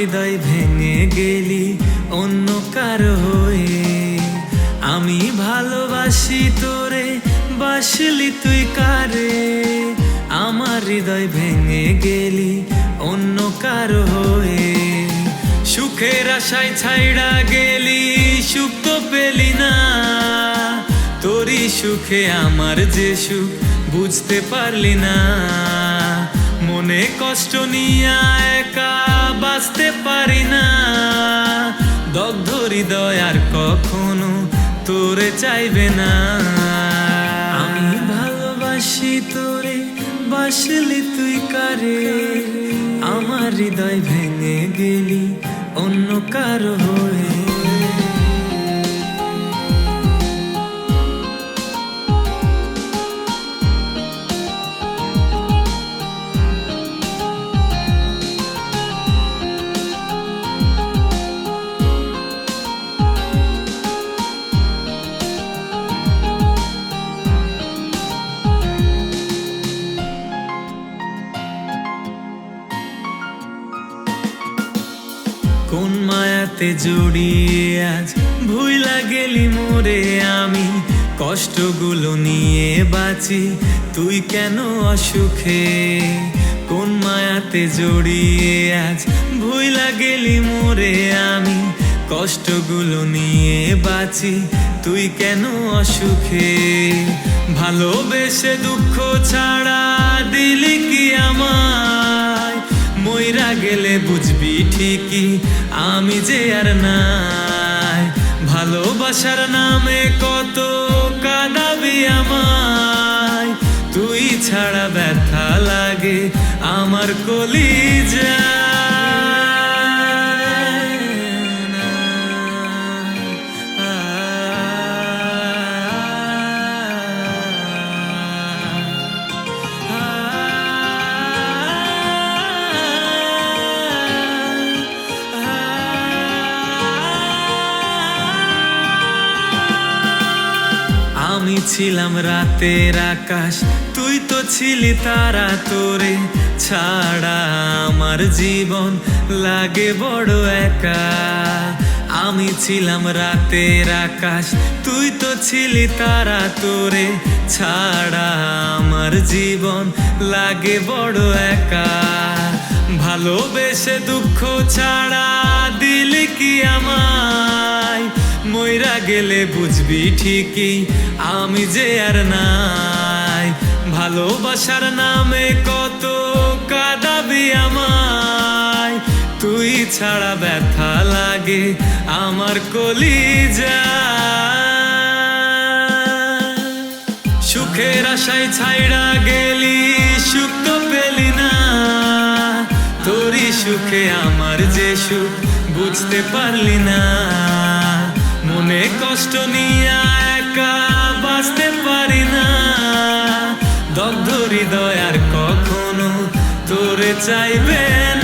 হৃদয় ভেঙে গেলি অন্য কারো হয়ে। আমি ভালোবাসি তোরে, বাসলি তুই কারে? আমার হৃদয় ভেঙে গেলি অন্য কারো হয়ে। সুখের আশায় ছাইড়া গেলি, সুখ তো পেলি না। তোরই সুখে আমার যে সুখ বুঝতে পারলি না। মনে কষ্ট নিয়া একা বাঁচতে পারি না। দগ্ধ হৃদয় আর কখনো তোরে চাইবে না। আমি ভালোবাসি তোরে, বাসলি তুই কারে? আমার হৃদয় ভেঙে গেলি অন্য কারো হয়ে। কোন মায়াতে জড়িয়ে আজ ভুইলা গেলি মোরে। আমি কষ্টগুলো নিয়ে বাঁচি, তুই কেন অসুখে? কোন মায়াতে জড়িয়ে আজ ভুইলা গেলি মোরে। আমি কষ্টগুলো নিয়ে বাঁচি, তুই কেন অসুখে? ভালোবেসে দুঃখ ছাড়া দিলি কি আমায়? মইরা গেলে বুঝবি ঠিকই আমি যে আর নাই। ভালোবাসার নামে কত কাঁদাবি আমায়। তুই ছাড়া ব্যথা লাগে আমার কলিজা। আমি ছিলাম রাতের আকাশ, তুই তো ছিলি তারা। তোরে ছাড়া আমার জীবন লাগে বড় একা। আমি ছিলাম রাতের আকাশ, তুই তো ছিলি তারা। তোরে ছাড়া আমার জীবন লাগে বড় একা। ভালোবেসে দুঃখ ছাড়া দিলি কি আমায়? মইরা গেলে বুঝবি ঠিকই আমি যে আর নাই। ভালোবাসার নামে কত কাঁদাবি আমায়। তুই ছাড়া ব্যথা লাগে আমার কলিজা। সুখের আশায় ছাইড়া গেলি, সুখ তো পেলি না। তোরই সুখে আমার যে সুখ বুঝতে পারলি না। মনে কষ্ট নিয়া একা বাঁচতে পারি না। দগ্ধ হৃদয় আর কখনো তোরে চাইবে না।